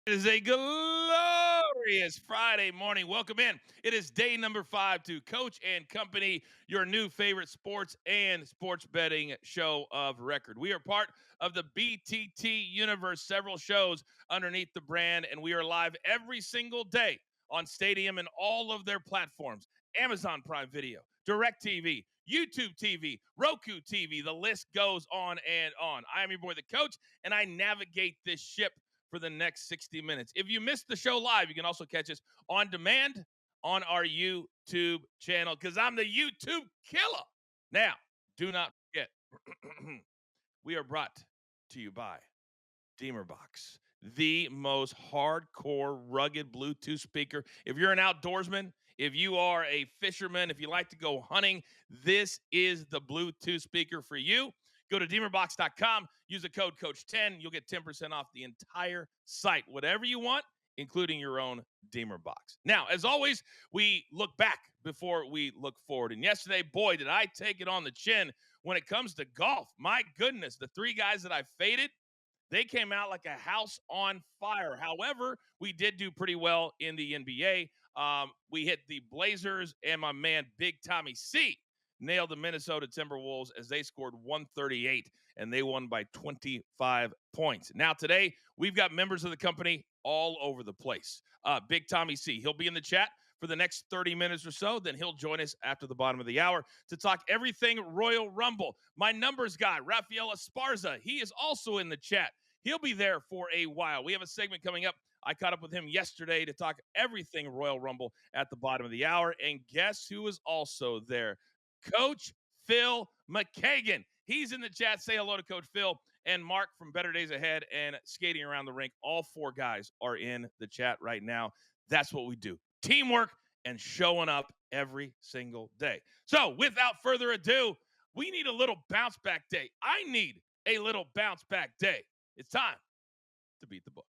It is a glorious Friday morning. Welcome in. It is day number 5 to Coach and Company, your new favorite sports and sports betting show of record. We are part of the BTT universe, several shows underneath the brand, and we are live every single day on Stadium and all of their platforms: Amazon Prime Video, DirecTV, YouTube TV, Roku TV. The list goes on and on. I am your boy, the Coach, and I navigate this ship for the next 60 minutes. If you missed the show live, you can also catch us on demand on our YouTube channel because I'm the YouTube killer. Now, do not forget, we are brought to you by Deemerbox, the most hardcore, rugged Bluetooth speaker. If you're an outdoorsman, if you are a fisherman, if you like to go hunting, this is the Bluetooth speaker for you. Go to deemerbox.com, use the code Coach10. You'll get 10% off the entire site, whatever you want, including your own Deemer box. Now, as always, we look back before we look forward. And yesterday, boy, did I take it on the chin when it comes to golf. My goodness, the three guys that I faded, they came out like a house on fire. However, we did do pretty well in the NBA. We hit the Blazers, and my man Big Tommy C nailed the Minnesota Timberwolves as they scored 138, and they won by 25 points. Now, today, we've got members of the company all over the place. Big Tommy C, he'll be in the chat for the next 30 minutes or so. Then he'll join us after the bottom of the hour to talk everything Royal Rumble. My numbers guy, Rafa Esparza, he is also in the chat. He'll be there for a while. We have a segment coming up. I caught up with him yesterday to talk everything Royal Rumble at the bottom of the hour. And guess who is also there? Coach Phil McKagan. He's in the chat. Say hello to Coach Phil and Mark from Better Days Ahead and Skating Around the Rink. All four guys are in the chat right now. That's what we do. Teamwork and showing up every single day. So without further ado, we need a little bounce back day. I need a little bounce back day. It's time to beat the books.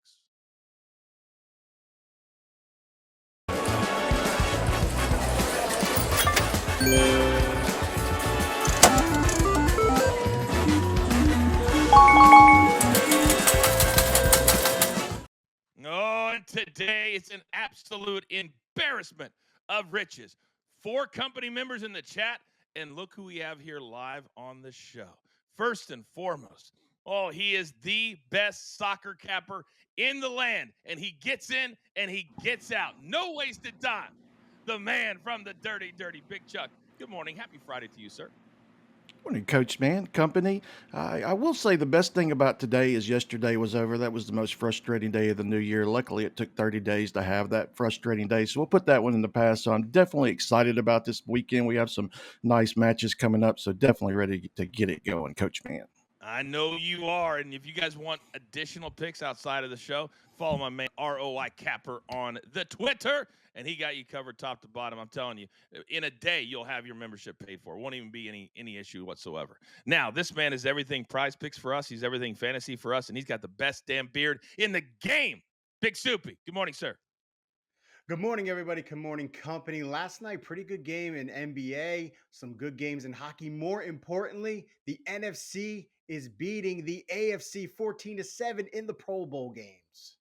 Oh, and today it's an absolute embarrassment of riches. 4 company members in the chat, and look who we have here live on the show. First and foremost, oh, he is the best soccer capper in the land, and he gets in and he gets out. No wasted time. The man from the dirty, dirty Big Chuck. Good morning. Happy Friday to you, sir. Morning, Coach Man, company. I will say the best thing about today is yesterday was over. That was the most frustrating day of the new year. Luckily, it took 30 days to have that frustrating day. So we'll put that one in the past. So I'm definitely excited about this weekend. We have some nice matches coming up. So definitely ready to get it going, Coach Man. I know you are. And if you guys want additional picks outside of the show, follow my man ROI Capper on the Twitter. And he got you covered top to bottom. I'm telling you, in a day, you'll have your membership paid for. It won't even be any issue whatsoever. Now, this man is everything prize picks for us. He's everything fantasy for us. And he's got the best damn beard in the game. Big Soupy. Good morning, sir. Good morning, everybody. Good morning, company. Last night, pretty good game in NBA, some good games in hockey. More importantly, the NFC is beating the AFC 14-7 in the Pro Bowl games.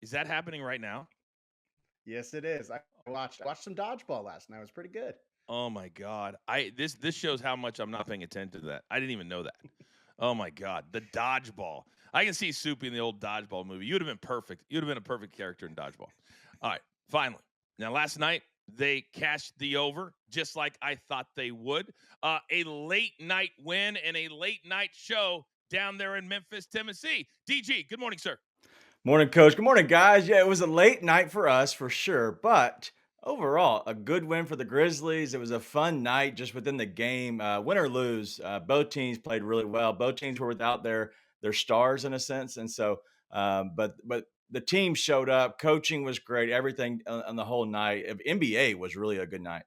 Is that happening right now? Yes, it is. I watched some dodgeball last night. It was pretty good. Oh my God. This shows how much I'm not paying attention to that. I didn't even know that. Oh my God. The dodgeball. I can see Soupy in the old dodgeball movie. You would have been perfect. You'd have been a perfect character in dodgeball. All right. Finally. Now, last night, they cashed the over just like I thought they would. A late night win and a late night show down there in Memphis, Tennessee. DG, good morning, sir. Morning, Coach. Good morning, guys. Yeah, it was a late night for us for sure, but overall, a good win for the Grizzlies. It was a fun night just within the game. Win or lose, both teams played really well. Both teams were without their stars in a sense, and so, but the team showed up. Coaching was great. Everything on the whole night. NBA was really a good night.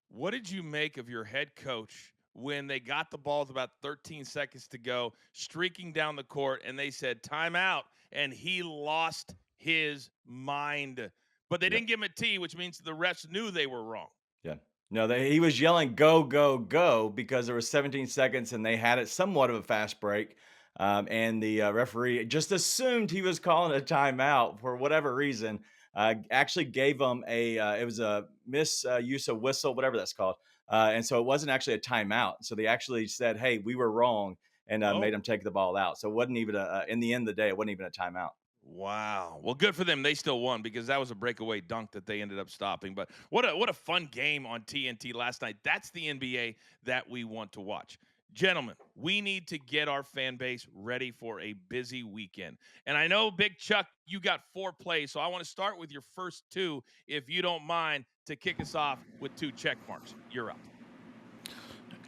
What did you make of your head coach when they got the ball with about 13 seconds to go, streaking down the court, and they said timeout, and he lost his mind? But they didn't give him a T, which means the refs knew they were wrong. Yeah. No, he was yelling "go, go, go" because there was 17 seconds and they had it somewhat of a fast break. And the referee just assumed he was calling a timeout for whatever reason. Actually gave him it was a misuse of whistle, whatever that's called. And so it wasn't actually a timeout. So they actually said, "Hey, we were wrong," and made Oh, him take the ball out. So it wasn't even in the end of the day, it wasn't even a timeout. wow. Well, good for them. They still won because that was a breakaway dunk that they ended up stopping. But what a fun game on TNT last night. That's the NBA that we want to watch. Gentlemen, we need to get our fan base ready for a busy weekend. And I know, Big Chuck, you got 4 plays, so I want to start with your first two, if you don't mind, to kick us off with 2 check marks. You're up.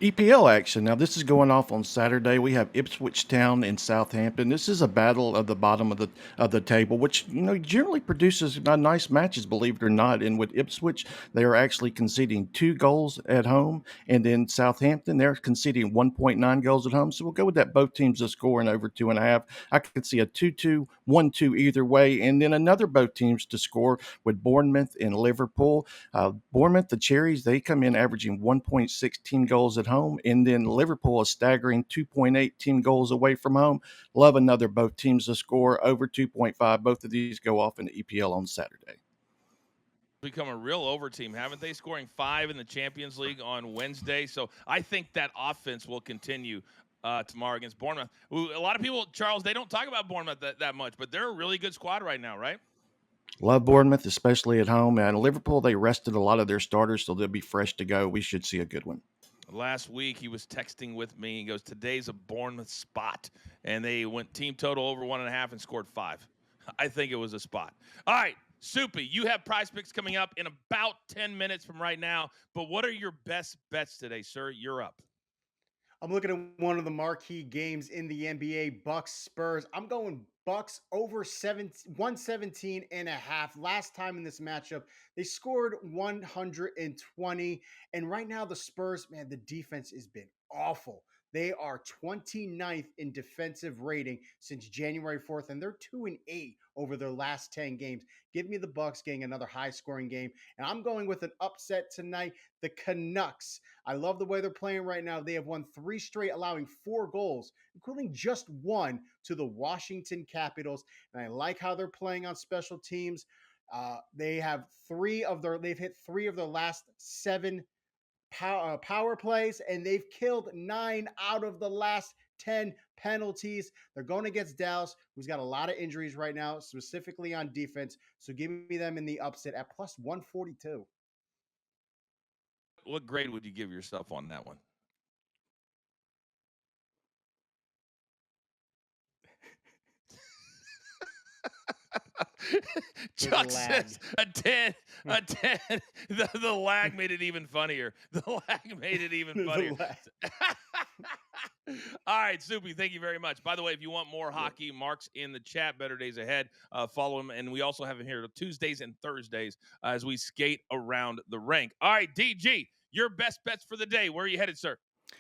EPL action. Now, this is going off on Saturday. We have Ipswich Town and Southampton. This is a battle of the bottom of the table, which generally produces nice matches, believe it or not. And with Ipswich, they are actually conceding 2 goals at home, and then Southampton they're conceding 1.9 goals at home. So we'll go with that. Both teams are scoring over 2.5. I could see a 2-2, 1-2 either way, and then another both teams to score with Bournemouth and Liverpool. Bournemouth, the Cherries, they come in averaging 1.16 goals at home, and then Liverpool a staggering 2.18 goals away from home. Love another both teams to score over 2.5. Both of these go off in the EPL on Saturday. Become a real over team, haven't they? Scoring 5 in the Champions League on Wednesday. So I think that offense will continue tomorrow against Bournemouth. A lot of people, Charles, they don't talk about Bournemouth that much, but they're a really good squad right now, right? Love Bournemouth, especially at home. And Liverpool, they rested a lot of their starters, so they'll be fresh to go. We should see a good one. Last week he was texting with me. He goes, "Today's a Bournemouth spot," and they went team total over 1.5 and scored 5. I think it was a spot. All right, Soupy, you have Prize Picks coming up in about 10 minutes from right now. But what are your best bets today, sir? You're up. I'm looking at one of the marquee games in the NBA, Bucks Spurs. I'm going Bucks over 117 and a half. Last time in this matchup, they scored 120. And right now, the Spurs, man, the defense has been awful. They are 29th in defensive rating since January 4th, and they're 2-8 over their last 10 games. Give me the Bucks getting another high-scoring game, and I'm going with an upset tonight. The Canucks. I love the way they're playing right now. They have won 3 straight, allowing 4 goals, including just one to the Washington Capitals. And I like how they're playing on special teams. They've hit 3 of their last 7 power plays, and they've killed 9 out of the last 10 penalties. They're going against Dallas, who's got a lot of injuries right now, specifically on defense. So give me them in the upset at plus 142. What grade would you give yourself on that one? There's a Chuck lag. says a 10, a 10. The lag made it even funnier. The lag made it even There's a funnier. lag. All right, Soupy, thank you very much. By the way, if you want more Yep. hockey, Mark's in the chat. Better days ahead. Follow him. And we also have him here Tuesdays and Thursdays as we skate around the rink. All right, DG, your best bets for the day. Where are you headed, sir?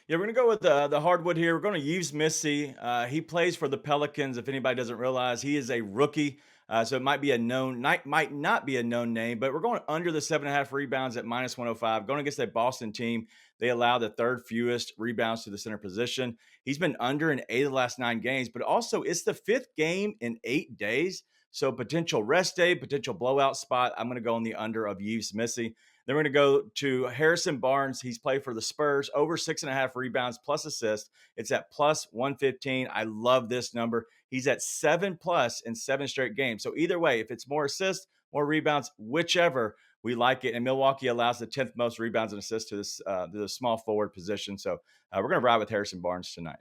Yeah, we're gonna go with the hardwood here. We're gonna use Missy. He plays for the Pelicans. If anybody doesn't realize, he is a rookie, so it might not be a known name. But we're going under the 7.5 rebounds at minus 105. Going against a Boston team, they allow the third fewest rebounds to the center position. He's been under in 8 of the last 9 games, but also it's the 5th game in 8 days. So potential rest day, potential blowout spot. I'm going to go on the under of Yves Missy. Then we're going to go to Harrison Barnes. He's played for the Spurs, over 6.5 rebounds plus assists. It's at plus 115. I love this number. He's at 7 plus in 7 straight games. So either way, if it's more assists, more rebounds, whichever, we like it. And Milwaukee allows the 10th most rebounds and assists to the small forward position. So we're going to ride with Harrison Barnes tonight.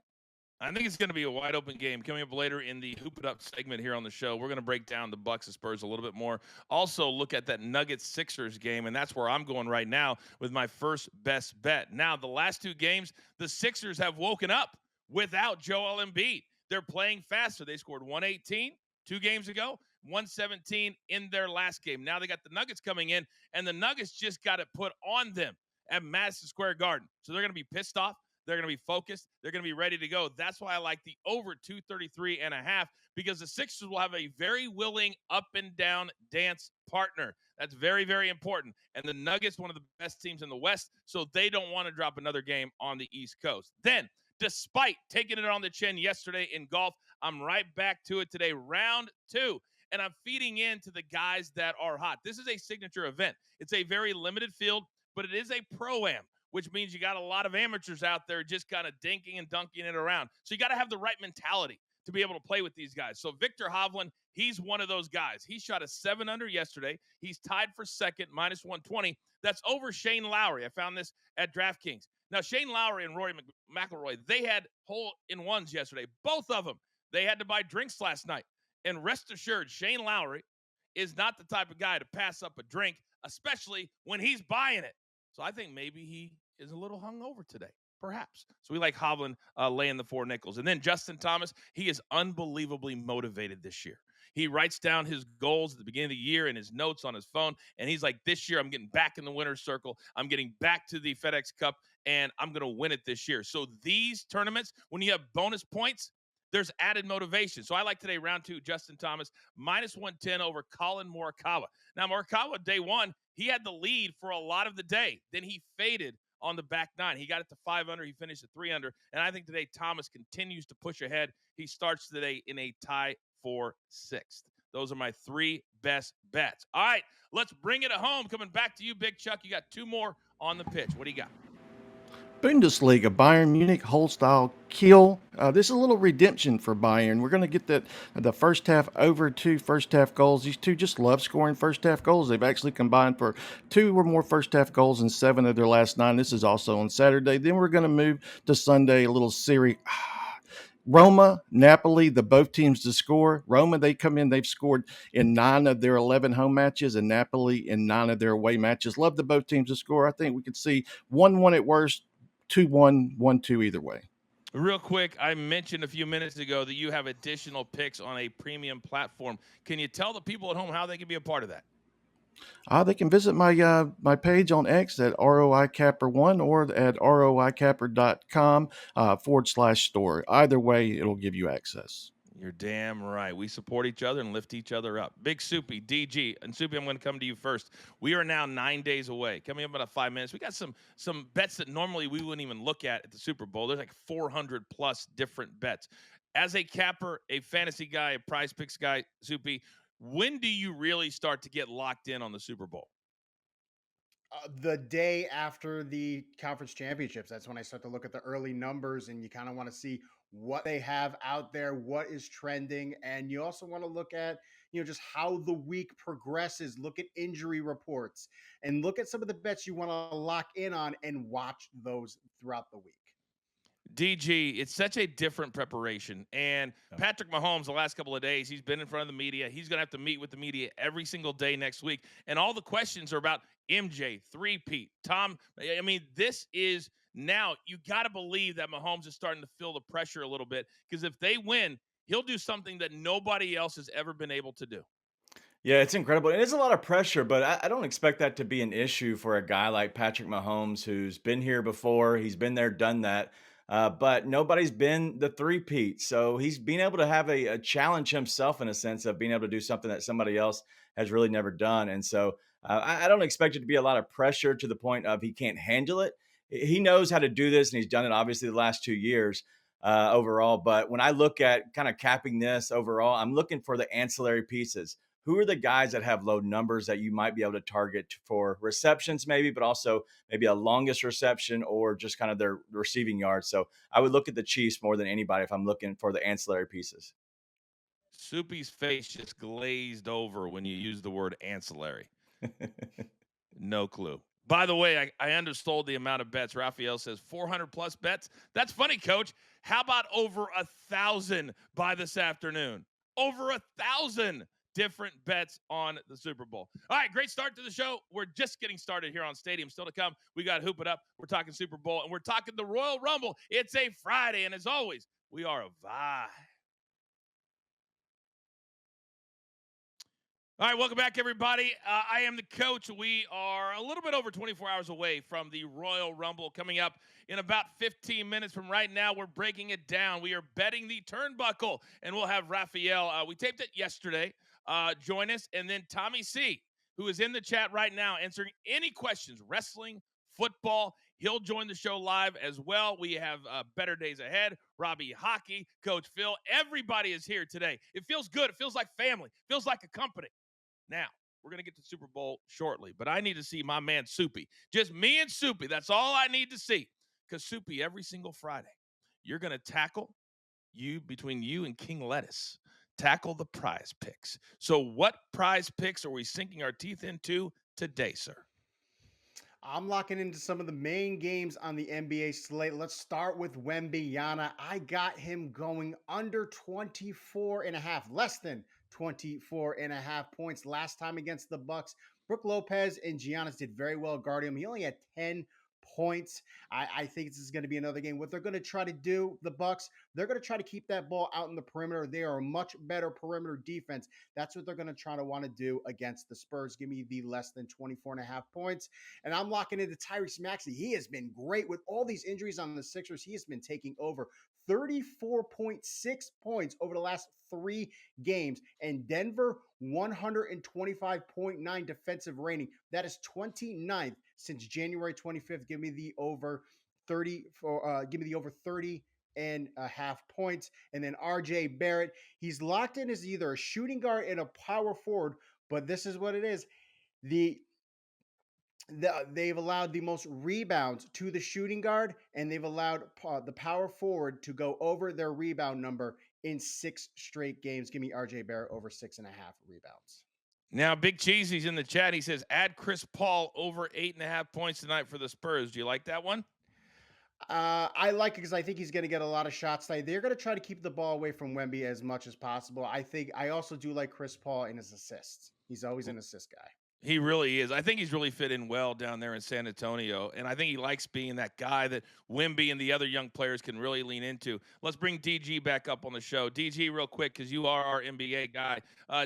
I think it's going to be a wide open game. Coming up later in the Hoop It Up segment here on the show, we're going to break down the Bucks and Spurs a little bit more. Also, look at that Nuggets Sixers game, and that's where I'm going right now with my first best bet. Now, the last 2 games, the Sixers have woken up without Joel Embiid. They're playing faster. They scored 118 2 games ago, 117 in their last game. Now they got the Nuggets coming in, and the Nuggets just got it put on them at Madison Square Garden. So they're going to be pissed off. They're going to be focused. They're going to be ready to go. That's why I like the over 233 and a half, because the Sixers will have a very willing up and down dance partner. That's very, very important. And the Nuggets, one of the best teams in the West, so they don't want to drop another game on the East Coast. Then despite taking it on the chin yesterday in golf. I'm right back to it today, round 2. And I'm feeding into the guys that are hot. This is a signature event. It's a very limited field, but it is a pro-am, which means you got a lot of amateurs out there just kind of dinking and dunking it around. So you got to have the right mentality to be able to play with these guys. So Victor Hovland, he's one of those guys. He shot a 7 under yesterday. He's tied for second, minus 120. That's over Shane Lowry. I found this at DraftKings. Now, Shane Lowry and Rory McIlroy, they had hole-in-ones yesterday. Both of them. They had to buy drinks last night. And rest assured, Shane Lowry is not the type of guy to pass up a drink, especially when he's buying it. So I think maybe he is a little hungover today, perhaps. So we like Hovland laying the 4 nickels. And then Justin Thomas, he is unbelievably motivated this year. He writes down his goals at the beginning of the year in his notes on his phone, and he's like, this year I'm getting back in the winner's circle. I'm getting back to the FedEx Cup, and I'm going to win it this year. So these tournaments, when you have bonus points, there's added motivation. So I like today, round 2, Justin Thomas, minus 110 over Colin Morikawa. Now, Morikawa, day 1, he had the lead for a lot of the day. Then he faded on the back 9. He got it to 5 under. He finished at 3 under. And I think today Thomas continues to push ahead. He starts today in a tie for 6th. Those are my 3 best bets. All right, let's bring it home. Coming back to you, Big Chuck. You got 2 more on the pitch. What do you got? Bundesliga, Bayern Munich, Holstyle, Kiel. This is a little redemption for Bayern. We're going to get the first half over 2 first half goals. These two just love scoring first half goals. They've actually combined for 2 or more first half goals in 7 of their last 9. This is also on Saturday. Then we're going to move to Sunday, a little Serie Roma, Napoli, the both teams to score. Roma, they come in, they've scored in 9 of their 11 home matches, and Napoli in 9 of their away matches. Love the both teams to score. I think we could see 1-1 at worst, 2-1, 1-2 either way. Real quick, I mentioned a few minutes ago that you have additional picks on a premium platform. Can you tell the people at home how they can be a part of that? They can visit my page on X at ROICapper1 or at ROICapper.com /store. Either way, it'll give you access. You're damn right. We support each other and lift each other up. Big Soupy, DG, and Soupy, I'm going to come to you first. We are now 9 days away. Coming up in about 5 minutes. We got some bets that normally we wouldn't even look at the Super Bowl. There's like 400 plus different bets. As a capper, a fantasy guy, a prize picks guy, Soupy, when do you really start to get locked in on the Super Bowl? The day after the conference championships, that's when I start to look at the early numbers, and you kind of want to see what they have out there, what is trending, and you also want to look at just how the week progresses. Look at injury reports and look at some of the bets you want to lock in on and watch those throughout the week. DG, it's such a different preparation. And Patrick Mahomes, the last couple of days, he's been in front of the media. He's going to have to meet with the media every single day next week. And all the questions are about MJ, 3-peat, Tom. I mean, this is now, you got to believe that Mahomes is starting to feel the pressure a little bit, because if they win, he'll do something that nobody else has ever been able to do. Yeah, it's incredible. It is a lot of pressure, but I don't expect that to be an issue for a guy like Patrick Mahomes, who's been here before. He's been there, done that. But nobody's been the three-peat. So he's being able to have a challenge himself in a sense of being able to do something that somebody else has really never done. And so I don't expect it to be a lot of pressure to the point of he can't handle it. He knows how to do this, and he's done it obviously the last 2 years overall. But when I look at kind of capping this overall, I'm looking for the ancillary pieces. Who are the guys that have low numbers that you might be able to target for receptions, maybe, but also maybe a longest reception or just kind of their receiving yards? So I would look at the Chiefs more than anybody if I'm looking for the ancillary pieces. Soupy's face just glazed over when you use the word ancillary. No clue. By the way, I undersold the amount of bets. Raphael says 400 plus bets. That's funny, Coach. How about over 1,000 by this afternoon? Over 1,000 different bets on the Super Bowl. All right, great start to the show. We're just getting started here on Stadium. Still to come, we got Hoop It Up. We're talking Super Bowl, and we're talking the Royal Rumble. It's a Friday, and as always, we are a vibe. All right, welcome back, everybody. I am the coach. We are a little bit over 24 hours away from the Royal Rumble coming up in about 15 minutes from right now. We're breaking it down. We are betting the turnbuckle, and we'll have Raphael. We taped it yesterday. Join us, and then Tommy C., who is in the chat right now answering any questions, wrestling, football. He'll join the show live as well. We have better days ahead. Robbie Hockey, Coach Phil, everybody is here today. It feels good. It feels like family. It feels like a company. Now, we're going to get to Super Bowl shortly, but I need to see my man Soupy. Just me and Soupy. That's all I need to see. Because Soupy, every single Friday, you're going to tackle between you and King Lettuce. Tackle the prize picks. So, what prize picks are we sinking our teeth into today, sir? I'm locking into some of the main games on the NBA slate. Let's start with Wemby. I got him going under 24 and a half, less than 24 and a half points last time against the Bucks. Brook Lopez and Giannis did very well guarding him. He only had 10 points. I think this is going to be another game. What they're going to try to do, the Bucks, they're going to try to keep that ball out in the perimeter. They are a much better perimeter defense. That's what they're going to try to want to do against the Spurs. Give me the less than 24 and a half points. And I'm locking into Tyrese Maxey. He has been great with all these injuries on the Sixers. He has been taking over 34.6 points over the last 3 games. And Denver, 125.9 defensive rating. That is 29th since January 25th. Give me the over 30 for give me the over 30 and a half points. And then RJ Barrett, he's locked in as either a shooting guard and a power forward, but this is what it is. They've allowed the most rebounds to the shooting guard, and they've allowed the power forward to go over their rebound number in 6 straight games. Give me RJ Barrett over 6.5 rebounds. Now, Big Cheesy's in the chat. He says, add Chris Paul over 8.5 points tonight for the Spurs. Do you like that one? I like it because I think he's going to get a lot of shots tonight. They're going to try to keep the ball away from Wemby as much as possible. I also do like Chris Paul in his assists. He's always an assist guy. He really is. I think he's really fit in well down there in San Antonio. And I think he likes being that guy that Wemby and the other young players can really lean into. Let's bring DG back up on the show. DG, real quick, because you are our NBA guy.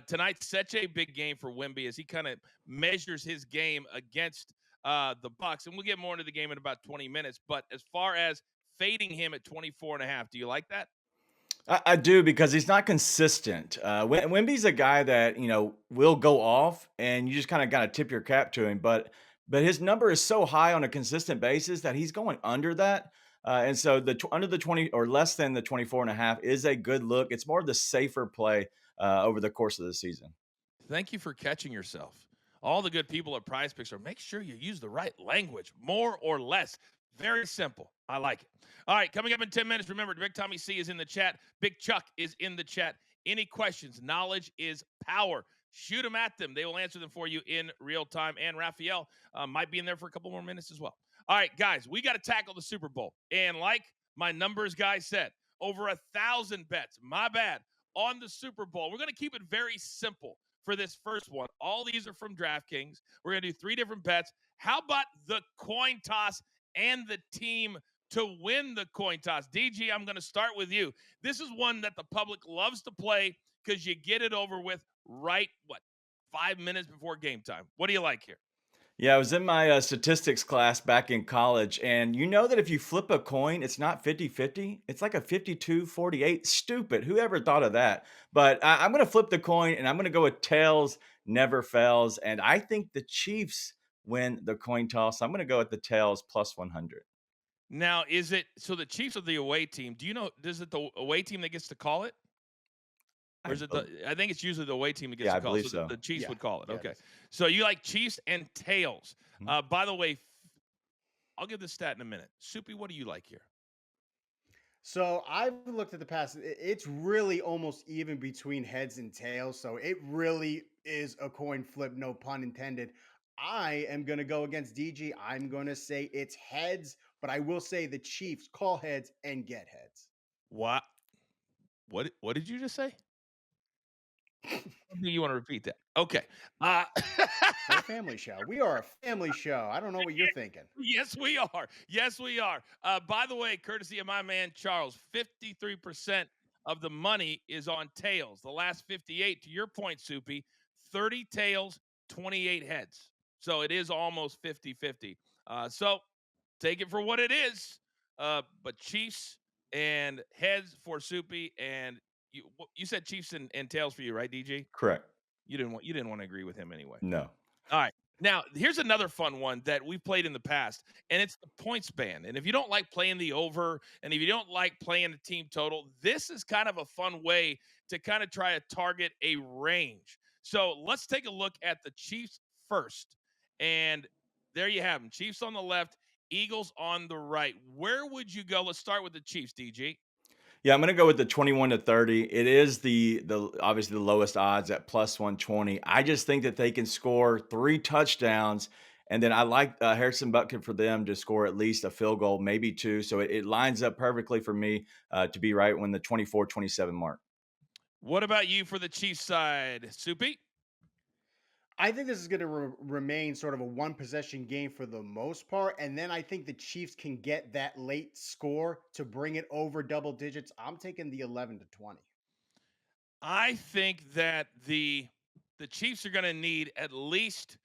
Tonight's such a big game for Wemby as he kind of measures his game against the Bucks. And we'll get more into the game in about 20 minutes. But as far as fading him at 24.5, do you like that? I do because he's not consistent. Wemby's a guy that will go off, and you just kind of got to tip your cap to him. But his number is so high on a consistent basis that he's going under that. And so under the 20 or less than the 24 and a half is a good look. It's more of the safer play over the course of the season. Thank you for catching yourself. All the good people at Prize Picks are make sure you use the right language, more or less. Very simple. I like it. All right, coming up in 10 minutes, remember, Big Tommy C is in the chat. Big Chuck is in the chat. Any questions? Knowledge is power. Shoot them at them. They will answer them for you in real time. And Raphael might be in there for a couple more minutes as well. All right, guys, we got to tackle the Super Bowl. And like my numbers guy said, over 1,000 bets, my bad, on the Super Bowl. We're going to keep it very simple for this first one. All these are from DraftKings. We're going to do 3 different bets. How about the coin toss and the team to win the coin toss? DG, I'm going to start with you. This is one that the public loves to play because you get it over with right, 5 minutes before game time. What do you like here? Yeah, I was in my statistics class back in college, and you know that if you flip a coin, it's not 50-50. It's like a 52-48. Stupid. Whoever thought of that? But I'm going to flip the coin, and I'm going to go with tails never fails. And I think the Chiefs win the coin toss. I'm going to go with the tails plus 100. Now, is it so the Chiefs are the away team? Do you know, is it the away team that gets to call it? Or is it I think it's usually the away team that gets Yeah, to I call it. believe So so. the Chiefs Yeah. would call it. Yeah, Okay. it is. So you like Chiefs and tails. Mhm. By the way, I'll give the stat in a minute. Soupy, what do you like here? So I've looked at the past. It's really almost even between heads and tails. So it really is a coin flip, no pun intended. I am going to go against DG. I'm going to say it's heads, but I will say the Chiefs call heads and get heads. What? What did you just say? Do you want to repeat that? Okay. We're a family show. We are a family show. I don't know what you're thinking. Yes, we are. Yes, we are. By the way, courtesy of my man Charles, 53% of the money is on tails. The last 58, to your point, Soupy, 30 tails, 28 heads. So it is almost 50-50. So take it for what it is. But Chiefs and heads for Soupy, and you said Chiefs and tails for you, right, DG? Correct. You didn't want to agree with him anyway. No. All right. Now, here's another fun one that we've played in the past, and it's the points ban. And if you don't like playing the over, and if you don't like playing the team total, this is kind of a fun way to kind of try to target a range. So let's take a look at the Chiefs first. And there you have them, Chiefs on the left, Eagles on the right. Where would you go? Let's start with the Chiefs, DG. Yeah, I'm gonna go with the 21 to 30. It is the obviously the lowest odds at plus 120. I just think that they can score 3 touchdowns, and then I like Harrison Butker for them to score at least a field goal, maybe two. So it lines up perfectly for me to be right when the 24-27 mark. What about you for the Chiefs side, Soupy? I think this is going to remain sort of a one possession game for the most part. And then I think the Chiefs can get that late score to bring it over double digits. I'm taking the 11 to 20. I think that the Chiefs are going to need at least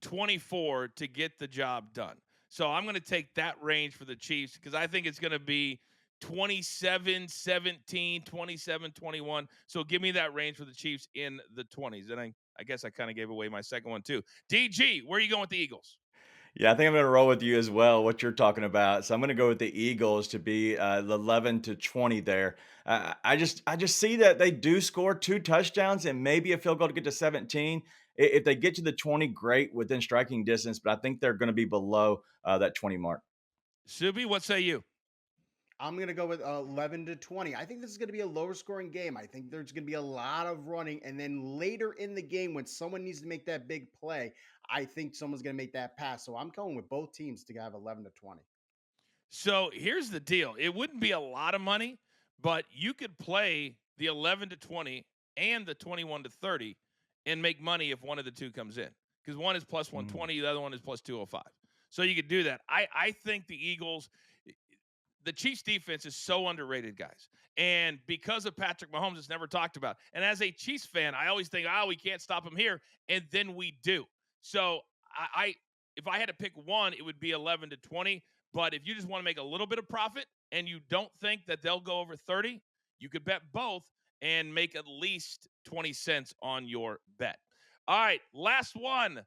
24 to get the job done. So I'm going to take that range for the Chiefs because I think it's going to be 27-17, 27-21. So give me that range for the Chiefs in the 20s. And I guess I kind of gave away my second one too. DG, where are you going with the Eagles? Yeah, I think I'm going to roll with you as well. What you're talking about, so I'm going to go with the Eagles to be the 11 to 20 there. I just see that they do score 2 touchdowns and maybe a field goal to get to 17. If they get to the 20, great within striking distance, but I think they're going to be below that 20 mark. Subi, what say you? I'm going to go with 11 to 20. I think this is going to be a lower scoring game. I think there's going to be a lot of running. And then later in the game, when someone needs to make that big play, I think someone's going to make that pass. So I'm going with both teams to have 11 to 20. So here's the deal. It wouldn't be a lot of money, but you could play the 11 to 20 and the 21 to 30 and make money if one of the two comes in. Because one is plus Mm. 120, the other one is plus 205. So you could do that. I think the Eagles, the Chiefs defense is so underrated, guys. And because of Patrick Mahomes, it's never talked about. And as a Chiefs fan, I always think, oh, we can't stop him here. And then we do. So I if I had to pick one, it would be 11 to 20. But if you just want to make a little bit of profit and you don't think that they'll go over 30, you could bet both and make at least 20 cents on your bet. All right, last one,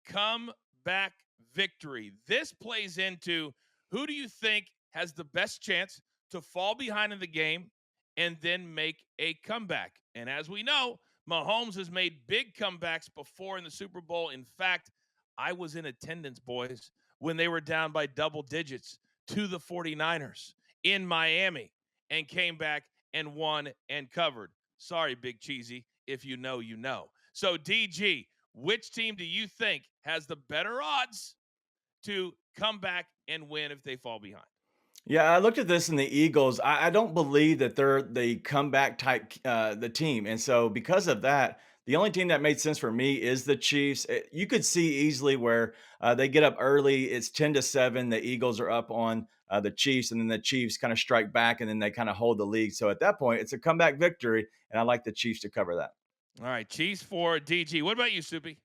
comeback victory. This plays into who do you think has the best chance to fall behind in the game and then make a comeback? And as we know, Mahomes has made big comebacks before in the Super Bowl. In fact, I was in attendance, boys, when they were down by double digits to the 49ers in Miami and came back and won and covered. Sorry, Big Cheesy. If you know, you know. So, DG, which team do you think has the better odds to come back and win if they fall behind? Yeah, I looked at this in the Eagles. I don't believe that they're the comeback type the team, and so because of that, the only team that made sense for me is the Chiefs. You could see easily where they get up early. It's 10-7. The Eagles are up on the Chiefs, and then the Chiefs kind of strike back, and then they kind of hold the lead. So at that point, it's a comeback victory, and I like the Chiefs to cover that. All right, Chiefs for DG. What about you, Soupy?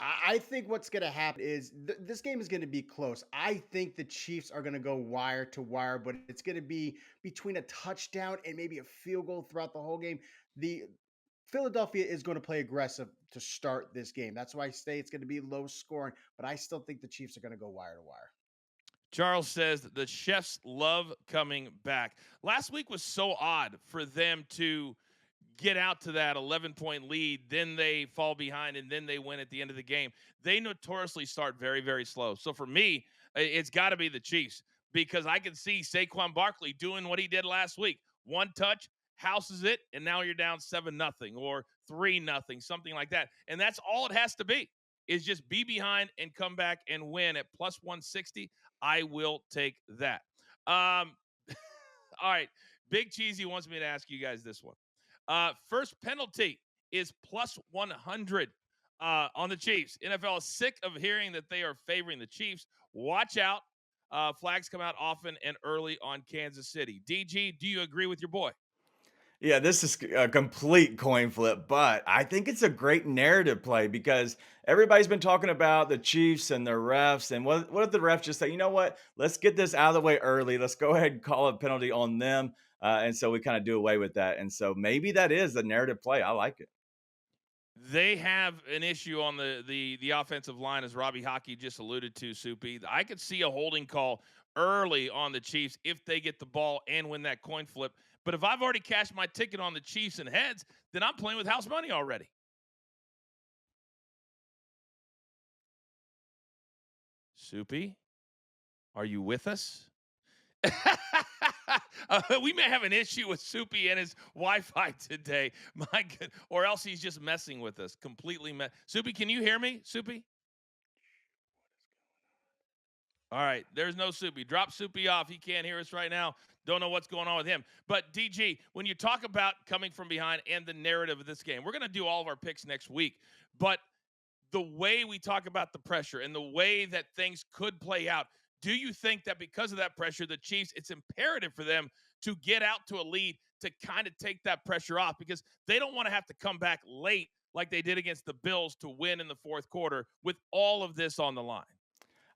I think what's going to happen is this game is going to be close. I think the Chiefs are going to go wire to wire, but it's going to be between a touchdown and maybe a field goal throughout the whole game. The Philadelphia is going to play aggressive to start this game. That's why I say it's going to be low scoring, but I still think the Chiefs are going to go wire to wire. Charles says the chefs love coming back. Last week was so odd for them to get out to that 11-point lead, then they fall behind, and then they win at the end of the game. They notoriously start very, very slow. So for me, it's got to be the Chiefs because I can see Saquon Barkley doing what he did last week. One touch, houses it, and now you're down 7-0 or 3-0, something like that. And that's all it has to be is just be behind and come back and win at plus 160. I will take that. All right. Big Cheesy wants me to ask you guys this one. First penalty is plus 100 on the Chiefs. NFL is sick of hearing that they are favoring the Chiefs. Watch out. Flags come out often and early on Kansas City. DG, do you agree with your boy? Yeah, this is a complete coin flip, but I think it's a great narrative play because everybody's been talking about the Chiefs and their refs. And what if the refs just say, you know what, let's get this out of the way early. Let's go ahead and call a penalty on them. And so we kind of do away with that. And so maybe that is a narrative play. I like it. They have an issue on the offensive line, as Robbie Hockey just alluded to, Soupy. I could see a holding call early on the Chiefs if they get the ball and win that coin flip. But if I've already cashed my ticket on the Chiefs and heads, then I'm playing with house money already. Soupy, are you with us? We may have an issue with Soupy and his Wi-Fi today. My God, or else he's just messing with us completely. Soupy, can you hear me, Soupy? All right, there's no Soupy. Drop Soupy off. He can't hear us right now. Don't know what's going on with him. But DG, when you talk about coming from behind and the narrative of this game, we're going to do all of our picks next week. But the way we talk about the pressure and the way that things could play out, do you think that because of that pressure, the Chiefs, it's imperative for them to get out to a lead to kind of take that pressure off, because they don't want to have to come back late like they did against the Bills to win in the fourth quarter with all of this on the line?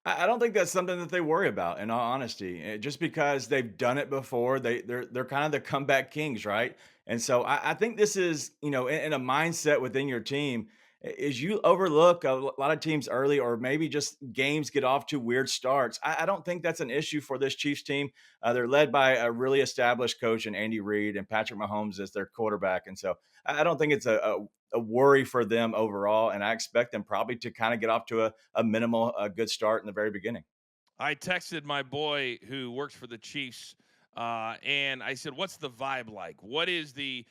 I don't think that's something that they worry about, in all honesty. Just because they've done it before, they're kind of the comeback kings, right? And so I think this is, in a mindset within your team, is you overlook a lot of teams early, or maybe just games get off to weird starts. I don't think that's an issue for this Chiefs team. They're led by a really established coach in Andy Reid, and Patrick Mahomes as their quarterback, and so I don't think it's a worry for them overall. And I expect them probably to kind of get off to a minimal, a good start in the very beginning. I texted my boy who works for the Chiefs, and I said, "What's the vibe like? What is the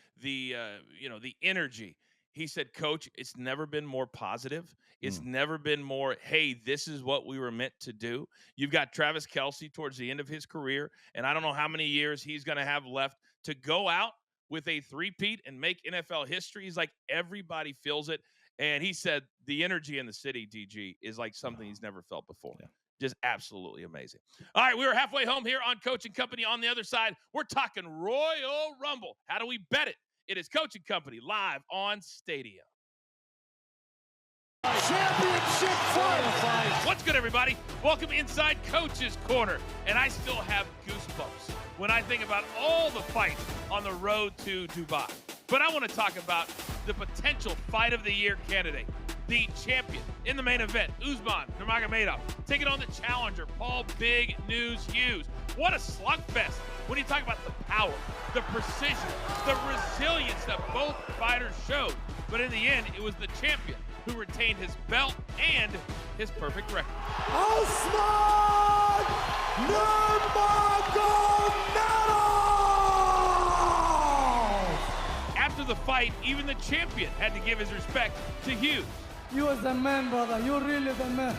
energy?" He said, "Coach, it's never been more positive. It's Mm. never been more, hey, this is what we were meant to do." You've got Travis Kelce towards the end of his career, and I don't know how many years he's going to have left to go out with a three-peat and make NFL history. He's like, everybody feels it. And he said the energy in the city, DG, is like something he's never felt before. Yeah. Just absolutely amazing. All right, we are halfway home here on Coach and Company. On the other side, we're talking Royal Rumble. How do we bet it? It is Coach and Company live on Stadium. Championship fight. What's good, everybody? Welcome inside Coach's Corner. And I still have goosebumps when I think about all the fights on the road to Dubai. But I want to talk about the potential fight of the year candidate, the champion in the main event, Usman Nurmagomedov, taking on the challenger, Paul Big News Hughes. What a slugfest when you talk about the power, the precision, the resilience that both fighters showed. But in the end, it was the champion who retained his belt and his perfect record. Usman Nurmagomedov! After the fight, even the champion had to give his respect to Hughes. You was the man, brother. You really the man.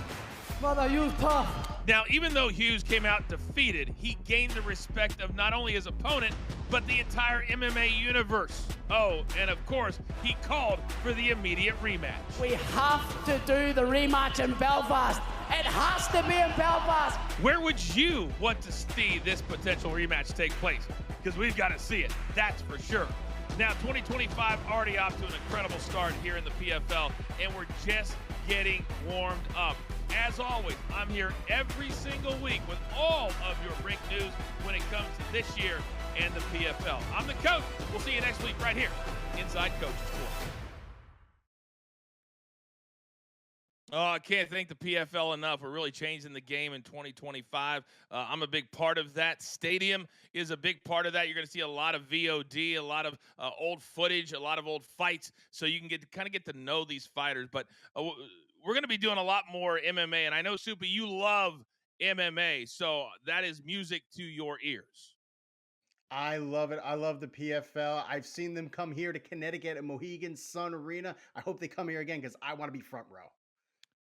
Brother, you tough. Now, even though Hughes came out defeated, he gained the respect of not only his opponent, but the entire MMA universe. Oh, and of course, he called for the immediate rematch. We have to do the rematch in Belfast. It has to be in Belfast. Where would you want to see this potential rematch take place? Because we've got to see it, that's for sure. Now, 2025 already off to an incredible start here in the PFL, and we're just getting warmed up. As always, I'm here every single week with all of your Brink news when it comes to this year and the PFL. I'm the coach. We'll see you next week right here inside Coach's Corner. Oh, I can't thank the PFL enough. We're really changing the game in 2025. I'm a big part of that. Stadium is a big part of that. You're going to see a lot of VOD, a lot of old footage, a lot of old fights, so you can get to know these fighters. But we're going to be doing a lot more MMA, and I know, Soupy, you love MMA, so that is music to your ears. I love it. I love the PFL. I've seen them come here to Connecticut at Mohegan Sun Arena. I hope they come here again because I want to be front row.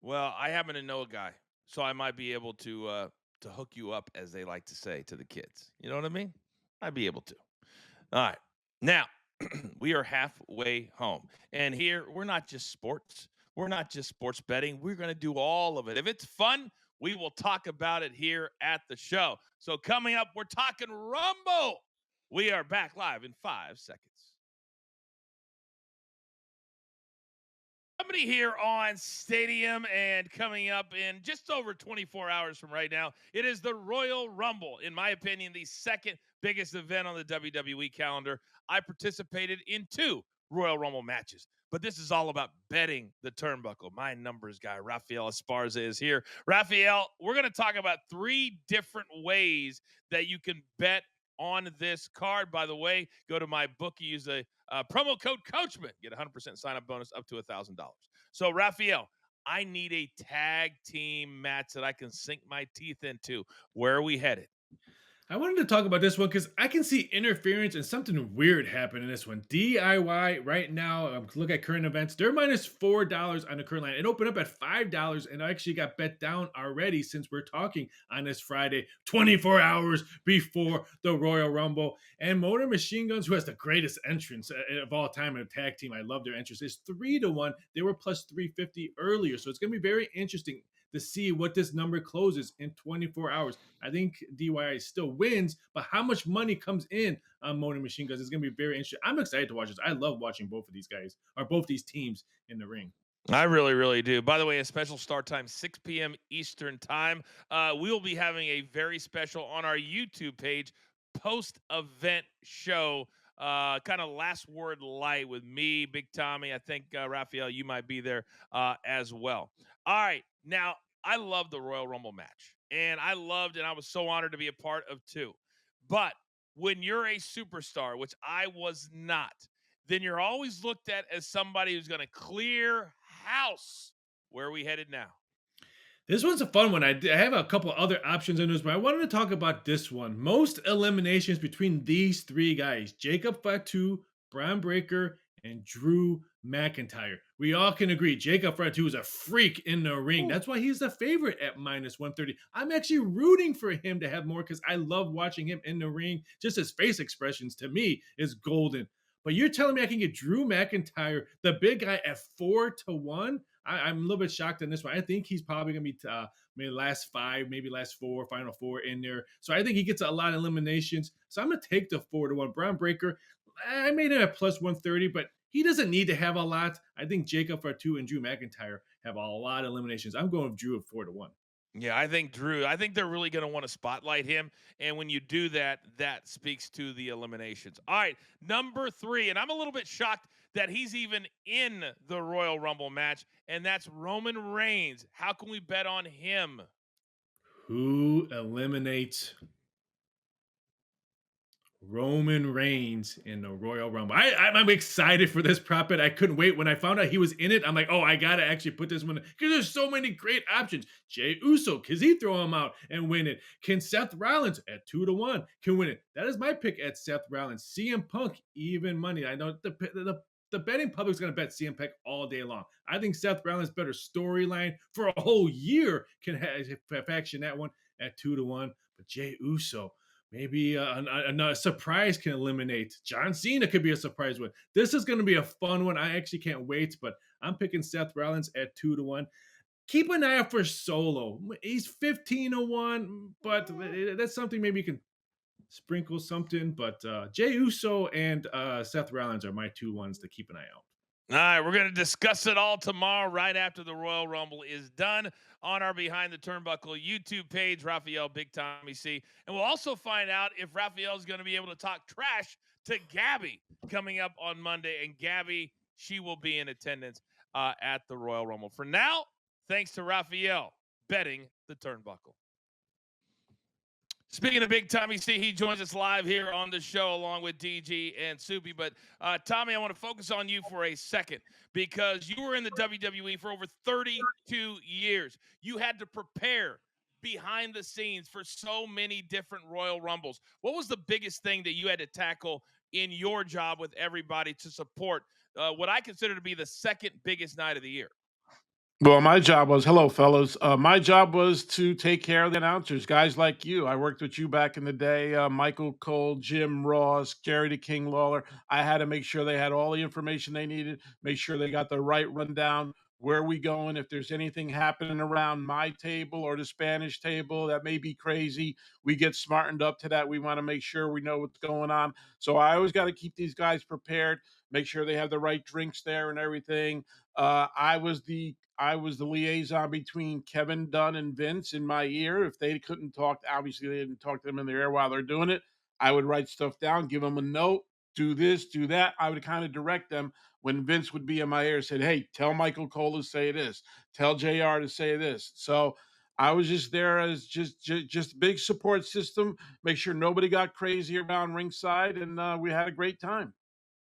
Well, I happen to know a guy, so I might be able to hook you up, as they like to say to the kids. You know what I mean? I'd be able to. All right. Now, we are halfway home. And here, we're not just sports. We're not just sports betting. We're going to do all of it. If it's fun, we will talk about it here at the show. So coming up, we're talking Rumble. We are back live in 5 seconds. Somebody here on Stadium, and coming up in just over 24 hours from right now, it is the Royal Rumble. In my opinion, the second biggest event on the WWE calendar. I participated in 2 Royal Rumble matches. But this is all about betting the turnbuckle. My numbers guy, Rafa Esparza, is here. Rafael, we're going to talk about 3 different ways that you can bet on this card. By the way, go to my bookie, use the promo code Coachman, get a 100% sign up bonus up to $1,000. So, Rafael, I need a tag team match that I can sink my teeth into. Where are we headed? I wanted to talk about this one because I can see interference and something weird happen in this one. DIY right now, look at current events. They're minus $4 on the current line. It opened up at $5 and I actually got bet down already since we're talking on this Friday, 24 hours before the Royal Rumble. And Motor Machine Guns, who has the greatest entrance of all time in a tag team, I love their entrance, is 3-1. They were plus 350 earlier. So it's going to be very interesting to see what this number closes in 24 hours. I think DIY still wins, but how much money comes in on Motor Machine Guns is going to be very interesting. I'm excited to watch this. I love watching both of these guys, or both these teams in the ring. I really, really do. By the way, a special start time, 6 p.m. Eastern time. We will be having a very special on our YouTube page, post-event show, kind of last word light with me, Big Tommy. I think, Rafael, you might be there as well. All right. Now, I love the Royal Rumble match, and I was so honored to be a part of 2. But when you're a superstar, which I was not, then you're always looked at as somebody who's going to clear house. Where are we headed now? This one's a fun one. I have a couple other options in this, but I wanted to talk about this one. Most eliminations between these 3 guys, Jacob Fatu, Bron Breakker, and Drew McIntyre. We all can agree Jacob Fatu is a freak in the ring. That's why he's the favorite at minus 130. I'm actually rooting for him to have more because I love watching him in the ring. Just his face expressions to me is golden. But you're telling me I can get Drew McIntyre, the big guy, at 4-1? I'm a little bit shocked on this one. I think he's probably going to be maybe last 5, maybe last 4, final 4 in there. So I think he gets a lot of eliminations. So I'm going to take the 4-1. Bron Breakker, I made it at plus 130, but he doesn't need to have a lot. I think Jacob Fatu and Drew McIntyre have a lot of eliminations. I'm going with Drew at 4-1. Yeah, I think they're really going to want to spotlight him. And when you do that, that speaks to the eliminations. All right, number 3. And I'm a little bit shocked that he's even in the Royal Rumble match. And that's Roman Reigns. How can we bet on him? Who eliminates Roman Reigns in the Royal Rumble? I'm excited for this prop bet. I couldn't wait. When I found out he was in it, I'm like, oh, I got to actually put this one, because there's so many great options. Jey Uso, can he throw him out and win it? Can Seth Rollins at 2-1 can win it? That is my pick at Seth Rollins. CM Punk, even money. I know the betting public's going to bet CM Punk all day long. I think Seth Rollins' better storyline for a whole year can have action that one at 2-1. But Jey Uso, maybe a surprise can eliminate. John Cena could be a surprise one. This is going to be a fun one. I actually can't wait, but I'm picking Seth Rollins at 2-1. Keep an eye out for Solo. He's 15-1, but that's something maybe you can sprinkle something. But Jey Uso and Seth Rollins are my 2 ones to keep an eye out. All right, we're going to discuss it all tomorrow, right after the Royal Rumble is done, on our Behind the Turnbuckle YouTube page, Rafael Big Tommy C. And we'll also find out if Rafael is going to be able to talk trash to Gabby coming up on Monday. And Gabby, she will be in attendance at the Royal Rumble. For now, thanks to Rafael betting the turnbuckle. Speaking of Big Tommy C, he joins us live here on the show along with DG and Soupy. But Tommy, I want to focus on you for a second because you were in the WWE for over 32 years. You had to prepare behind the scenes for so many different Royal Rumbles. What was the biggest thing that you had to tackle in your job with everybody to support what I consider to be the second biggest night of the year? Well, my job was, hello, fellas. My job was to take care of the announcers, guys like you. I worked with you back in the day, Michael Cole, Jim Ross, Jerry the King Lawler. I had to make sure they had all the information they needed, make sure they got the right rundown. Where are we going? If there's anything happening around my table or the Spanish table that may be crazy, we get smartened up to that. We want to make sure we know what's going on. So I always got to keep these guys prepared, make sure they have the right drinks there and everything. I was the liaison between Kevin Dunn and Vince in my ear. If they couldn't talk, obviously they didn't talk to them in their ear while they're doing it. I would write stuff down, give them a note. do this, do that. I would kind of direct them when Vince would be in my ear, said, "Hey, tell Michael Cole to say this, tell JR to say this." So I was just there as just a big support system, make sure nobody got crazy around ringside, and we had a great time.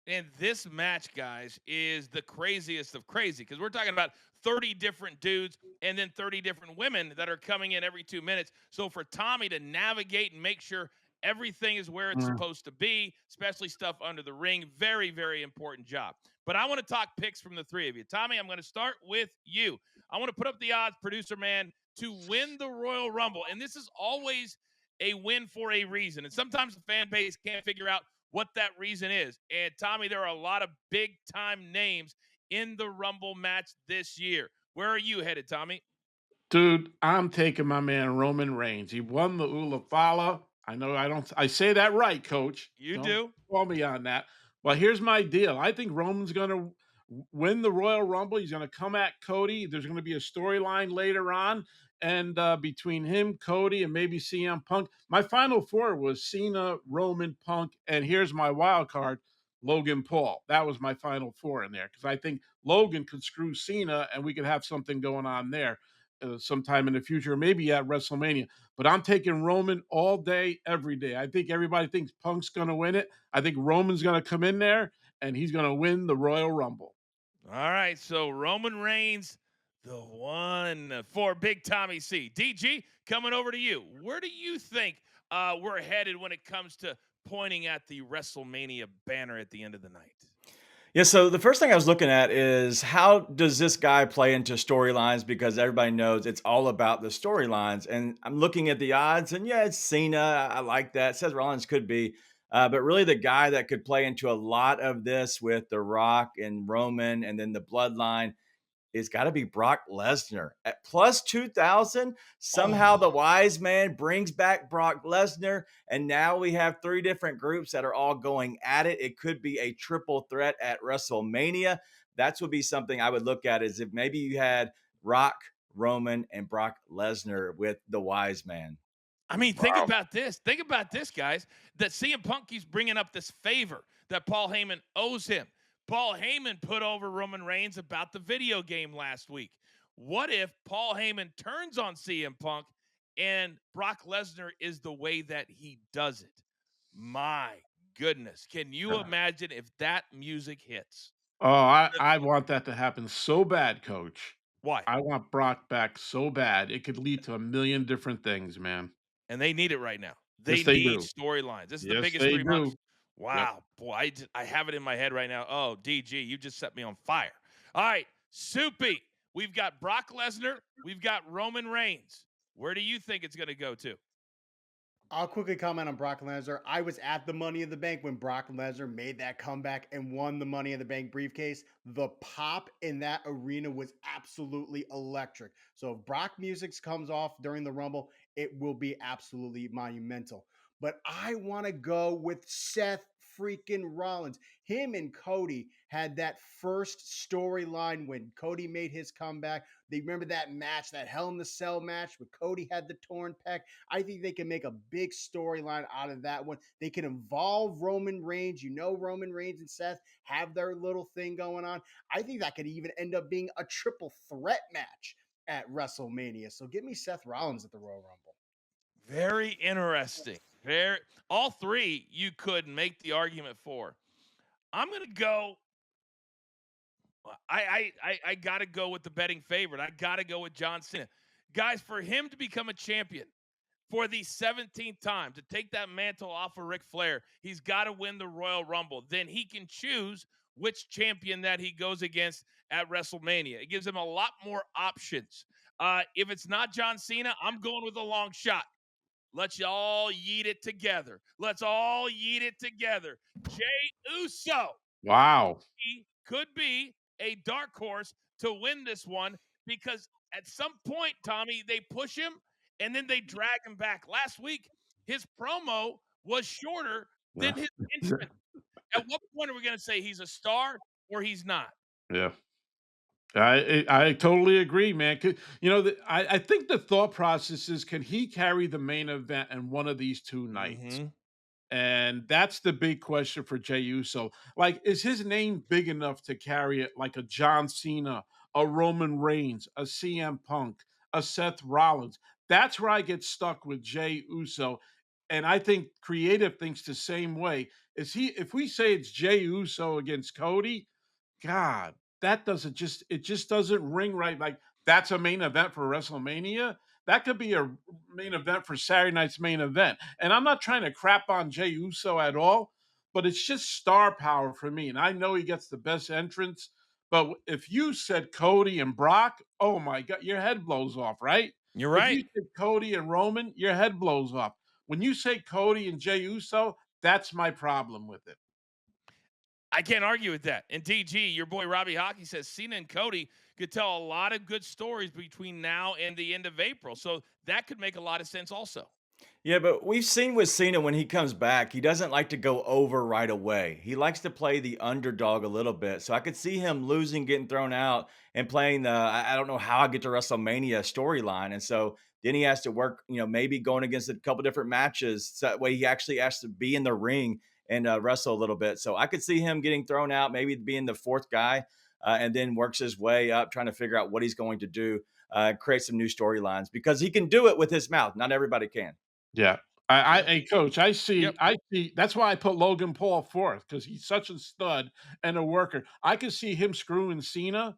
And this match, guys, is the craziest of crazy because we're talking about 30 different dudes and then 30 different women that are coming in every 2 minutes. So for Tommy to navigate and make sure everything is where it's Mm. supposed to be, especially stuff under the ring, very, very important job. But I want to talk picks from the three of you. Tommy, I'm going to start with you. I want to put up the odds, producer man, to win the Royal Rumble. And this is always a win for a reason. And sometimes the fan base can't figure out what that reason is. And Tommy, there are a lot of big time names in the Rumble match this year. Where are you headed, Tommy? Dude, I'm taking my man Roman Reigns. He won the Ulafala. I know I say that right, coach. You Don't do. call me on that. Well, here's my deal. I think Roman's going to win the Royal Rumble. He's going to come at Cody. There's going to be a storyline later on, and between him, Cody, and maybe CM Punk. My final four was Cena, Roman, Punk, and here's my wild card, Logan Paul. That was my final four in there because I think Logan could screw Cena, and we could have something going on there sometime in the future, maybe at WrestleMania. But I'm taking Roman all day, every day. I think everybody thinks Punk's going to win it. I think Roman's going to come in there and he's going to win the Royal Rumble. All right. So Roman Reigns, the one for Big Tommy C. DG, coming over to you. Where do you think we're headed when it comes to pointing at the WrestleMania banner at the end of the night? Yeah, so the first thing I was looking at is how does this guy play into storylines? Because everybody knows it's all about the storylines. And I'm looking at the odds, and yeah, it's Cena. I like that. Seth Rollins could be. But really, the guy that could play into a lot of this with The Rock and Roman and then the bloodline is got to be Brock Lesnar at plus 2,000. Somehow Oh, the wise man brings back Brock Lesnar. And now we have three different groups that are all going at it. It could be a triple threat at WrestleMania. That's would be something I would look at is if maybe you had Rock, Roman, and Brock Lesnar with the wise man. I mean, think Wow. about this. Think about this, guys. That CM Punk keeps bringing up this favor that Paul Heyman owes him. Paul Heyman put over Roman Reigns about the video game last week. What if Paul Heyman turns on CM Punk and Brock Lesnar is the way that he does it? My goodness. Can you imagine if that music hits? Oh, I want that to happen so bad, coach. Why? I want Brock back so bad. It could lead to a million different things, man. And they need it right now. They Yes, they need do. storylines. This is the Yes, biggest they 3 months. do. Yep. Wow, boy, I have it in my head right now. Oh, DG, you just set me on fire. All right, Soupy, we've got Brock Lesnar, we've got Roman Reigns. Where do you think it's going to go to? I'll quickly comment on Brock Lesnar. I was at the Money in the Bank when Brock Lesnar made that comeback and won the Money in the Bank briefcase. The pop in that arena was absolutely electric. So if Brock music comes off during the Rumble, it will be absolutely monumental. But I want to go with Seth freaking Rollins. Him and Cody had that first storyline when Cody made his comeback. They remember that match, that Hell in the Cell match where Cody had the torn pec. I think they can make a big storyline out of that one. They can involve Roman Reigns. You know, Roman Reigns and Seth have their little thing going on. I think that could even end up being a triple threat match at WrestleMania. So give me Seth Rollins at the Royal Rumble. Very interesting. Very all three you could make the argument for. I'm going to go I got to go with the betting favorite. I got to go with John Cena. Guys, for him to become a champion for the 17th time, to take that mantle off of Ric Flair, he's got to win the Royal Rumble. Then he can choose which champion that he goes against at WrestleMania. It gives him a lot more options. If it's not John Cena, I'm going with a long shot. Let's all yeet it together. Let's all yeet it together. Jay Uso Wow. he could be a dark horse to win this one because at some point, Tommy, they push him and then they drag him back. Last week, his promo was shorter than Yeah. his entrance. At what point are we going to say he's a star or he's not? Yeah. I totally agree, man. I think the thought process is, can he carry the main event in one of these two nights? Mm-hmm. And that's the big question for Jey Uso. Like, is his name big enough to carry it like a John Cena, a Roman Reigns, a CM Punk, a Seth Rollins? That's where I get stuck with Jey Uso. And I think creative thinks the same way. Is he if we say it's Jey Uso against Cody, God, that doesn't just it just doesn't ring right. Like that's a main event for WrestleMania. That could be a main event for Saturday night's main event. And I'm not trying to crap on Jey Uso at all, but it's just star power for me. And I know he gets the best entrance, but if you said Cody and Brock, oh my God, your head blows off, right? You're If right. you said Cody and Roman, your head blows off. When you say Cody and Jey Uso, that's my problem with it. I can't argue with that. And DG, your boy Robbie Hockey says Cena and Cody could tell a lot of good stories between now and the end of April. So that could make a lot of sense also. Yeah, but we've seen with Cena when he comes back, he doesn't like to go over right away. He likes to play the underdog a little bit. So I could see him losing, getting thrown out, and playing the I don't know how I get to WrestleMania storyline. And so then he has to work, maybe going against a couple different matches. So that way he actually has to be in the ring and wrestle a little bit. So I could see him getting thrown out, maybe being the fourth guy, and then works his way up, trying to figure out what he's going to do, create some new storylines because he can do it with his mouth. Not everybody can. Yeah. I Yep. hey, coach, Yep. I see that's why I put Logan Paul fourth because he's such a stud and a worker. I could see him screwing Cena,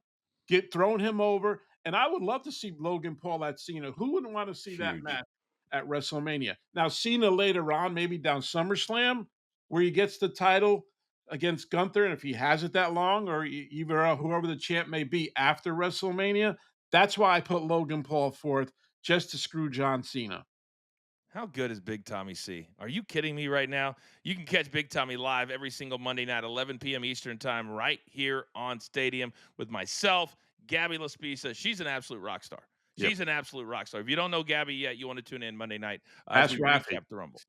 get throwing him over, and I would love to see Logan Paul at Cena. Who wouldn't want to see that Huge. match at WrestleMania? Now, Cena later on, maybe down SummerSlam, where he gets the title against Gunther, and if he has it that long, or either whoever the champ may be after WrestleMania, that's why I put Logan Paul fourth, just to screw John Cena. How good is Big Tommy C? Are you kidding me right now? You can catch Big Tommy live every single Monday night, 11 p.m. Eastern Time, right here on Stadium with myself, Gabby Laspisa. She's an absolute rock star. Yep. She's an absolute rock star. If you don't know Gabby yet, you want to tune in Monday night as Ask we Rafi. recap the Rumble.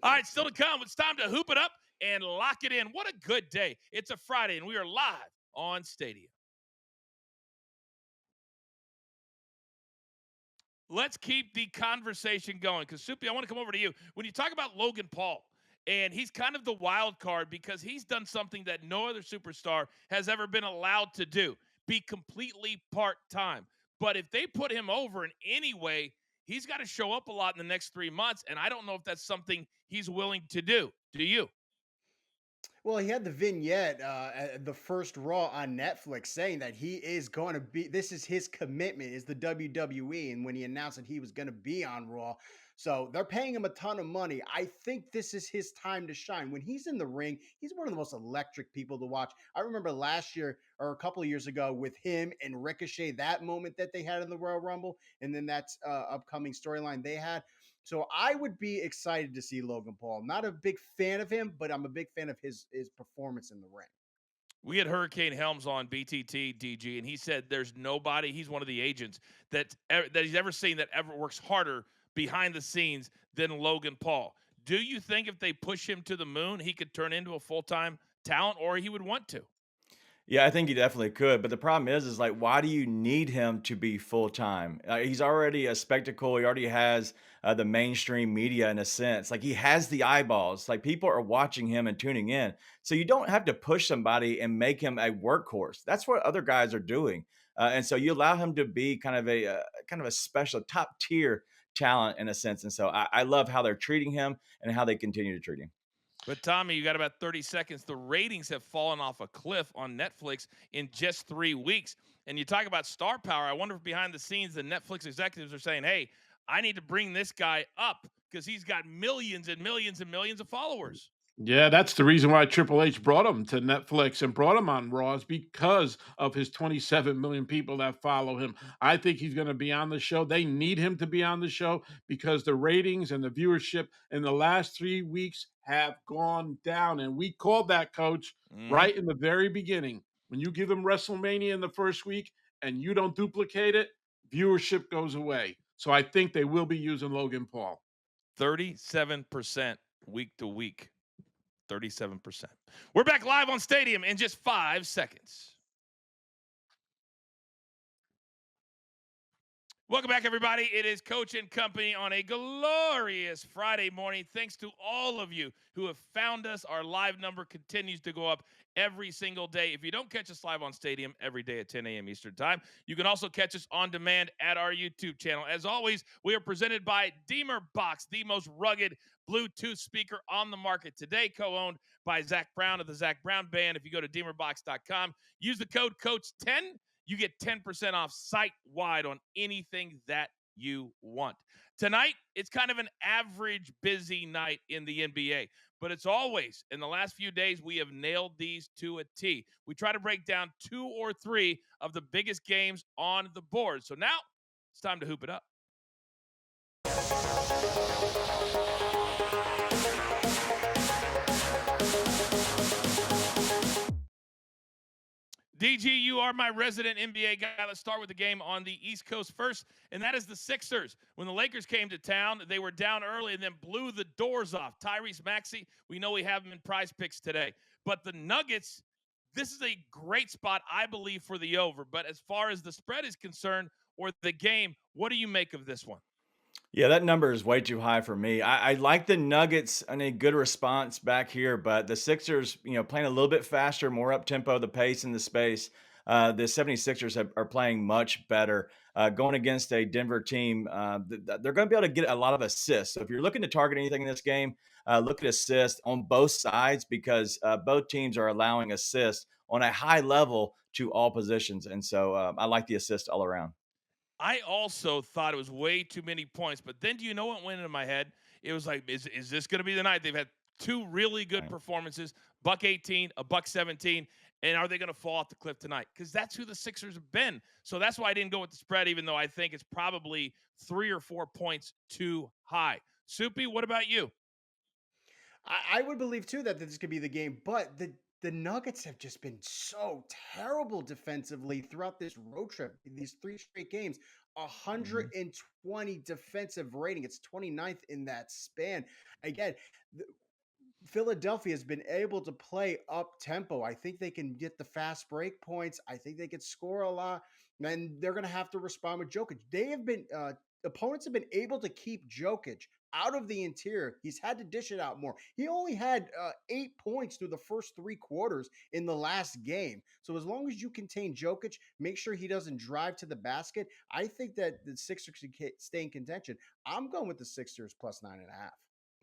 All right, still to come. It's time to hoop it up and lock it in. What a good day. It's a Friday, and we are live on Stadium. Let's keep the conversation going because Soupy, I want to come over to you. When you talk about Logan Paul, and he's kind of the wild card because he's done something that no other superstar has ever been allowed to do, be completely part-time. But if they put him over in any way, he's got to show up a lot in the next 3 months. And I don't know if that's something he's willing to do. Do you? Well, he had the vignette, the first Raw on Netflix, saying that he is going to be. This is his commitment, is the WWE, and when he announced that he was going to be on Raw, so they're paying him a ton of money. I think this is his time to shine. When he's in the ring, he's one of the most electric people to watch. I remember last year or a couple of years ago with him and Ricochet, that moment that they had in the Royal Rumble, and then that's upcoming storyline they had. So I would be excited to see Logan Paul. Not a big fan of him, but I'm a big fan of his performance in the ring. We had Hurricane Helms on BTT DG, and he said there's nobody. He's one of the agents that he's ever seen that ever works harder behind the scenes than Logan Paul. Do you think if they push him to the moon, he could turn into a full time talent, or he would want to? Yeah, I think he definitely could. But the problem is like, why do you need him to be full time? He's already a spectacle. He already has the mainstream media in a sense. Like he has the eyeballs. Like people are watching him and tuning in. So you don't have to push somebody and make him a workhorse. That's what other guys are doing. And so you allow him to be kind of a special top tier talent in a sense. And so I love how they're treating him and how they continue to treat him. But Tommy, you got about 30 seconds. The ratings have fallen off a cliff on Netflix in just 3 weeks. And you talk about star power. I wonder if behind the scenes, the Netflix executives are saying, hey, I need to bring this guy up because he's got millions and millions and millions of followers. Yeah, that's the reason why Triple H brought him to Netflix and brought him on Raw is because of his 27 million people that follow him. I think he's going to be on the show. They need him to be on the show because the ratings and the viewership in the last 3 weeks have gone down. And we called that, coach, Mhm. right in the very beginning. When you give them WrestleMania in the first week and you don't duplicate it, viewership goes away. So I think they will be using Logan Paul. 37% week to week. 37%. We're back live on Stadium in just 5 seconds. Welcome back, everybody. It is Coach and Company on a glorious Friday morning. Thanks to all of you who have found us. Our live number continues to go up every single day. If you don't catch us live on Stadium every day at 10 a.m. Eastern Time, you can also catch us on demand at our YouTube channel. As always, we are presented by Deemer Box, the most rugged Bluetooth speaker on the market today, co-owned by Zach Brown of the Zach Brown Band. If you go to deemerbox.com, use the code COACH10. You get 10% off site-wide on anything that you want. Tonight, it's kind of an average busy night in the NBA, but it's always, in the last few days, we have nailed these to a T. We try to break down 2 or 3 of the biggest games on the board. So now, it's time to hoop it up. DG, you are my resident NBA guy. Let's start with the game on the East Coast first, and that is the Sixers. When the Lakers came to town, they were down early and then blew the doors off. Tyrese Maxey, we know we have him in prize picks today. But the Nuggets, this is a great spot, I believe, for the over. But as far as the spread is concerned or the game, what do you make of this one? Yeah, that number is way too high for me. I like the Nuggets and a good response back here, but the Sixers, playing a little bit faster, more up tempo, the pace and the space. The 76ers are playing much better. Going against a Denver team, they're going to be able to get a lot of assists. So if you're looking to target anything in this game, look at assists on both sides because both teams are allowing assists on a high level to all positions. And so I like the assist all around. I also thought it was way too many points, but then do you know what went into my head? It was like, is this going to be the night? They've had 2 really good performances, buck 18, a buck 17, and are they going to fall off the cliff tonight? Because that's who the Sixers have been. So that's why I didn't go with the spread, even though I think it's probably 3 or 4 points too high. Soupy, what about you? I would believe too that this could be the game, but the Nuggets have just been so terrible defensively throughout this road trip. These 3 straight games, Mhm. 120 defensive rating. It's 29th in that span. Again, Philadelphia has been able to play up tempo. I think they can get the fast break points. I think they can score a lot. And they're going to have to respond with Jokic. They have been opponents have been able to keep Jokic out of the interior. He's had to dish it out more. He only had 8 points through the first 3 quarters in the last game. So as long as you contain Jokic, make sure he doesn't drive to the basket. I think that the Sixers can stay in contention. I'm going with the Sixers plus 9.5.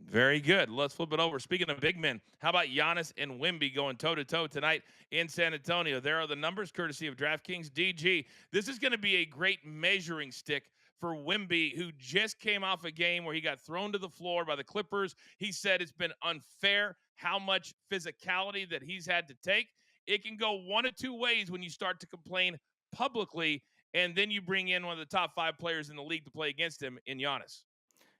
Very good. Let's flip it over. Speaking of big men, how about Giannis and Wemby going toe-to-toe tonight in San Antonio? There are the numbers, courtesy of DraftKings DG. This is going to be a great measuring stick for Wemby, who just came off a game where he got thrown to the floor by the Clippers. He said it's been unfair how much physicality that he's had to take. It can go one of 2 ways when you start to complain publicly, and then you bring in one of the top 5 players in the league to play against him in Giannis.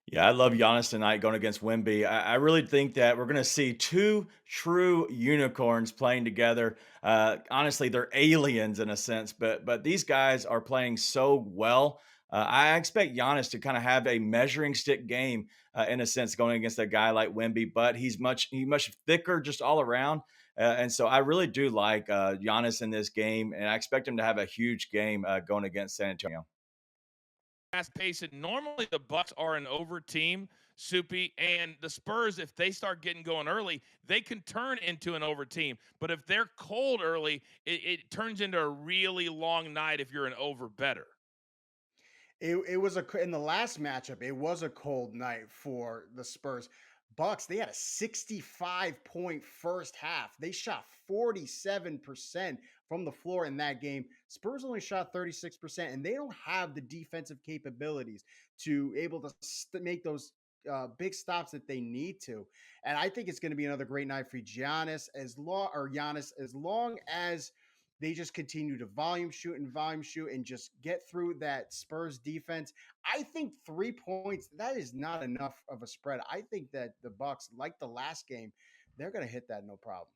Yeah, I love Giannis tonight going against Wemby. I really think that we're going to see 2 true unicorns playing together. Honestly, they're aliens in a sense, but these guys are playing so well. I expect Giannis to kind of have a measuring stick game in a sense going against a guy like Wemby, but he's much thicker just all around. And so I really do like Giannis in this game, and I expect him to have a huge game going against San Antonio. Fast pace. And normally the Bucks are an over team, Soupy, and the Spurs, if they start getting going early, they can turn into an over team. But if they're cold early, it turns into a really long night if you're an over better. It was in the last matchup. It was a cold night for the Spurs. Bucks, they had a 65-point first half. They shot 47% from the floor in that game. Spurs only shot 36%, and they don't have the defensive capabilities to able to make those big stops that they need to. And I think it's going to be another great night for Giannis as long as they just continue to volume shoot, and just get through that Spurs defense. I think 3 points, that is not enough of a spread. I think that the Bucks, like the last game, they're going to hit that no problem.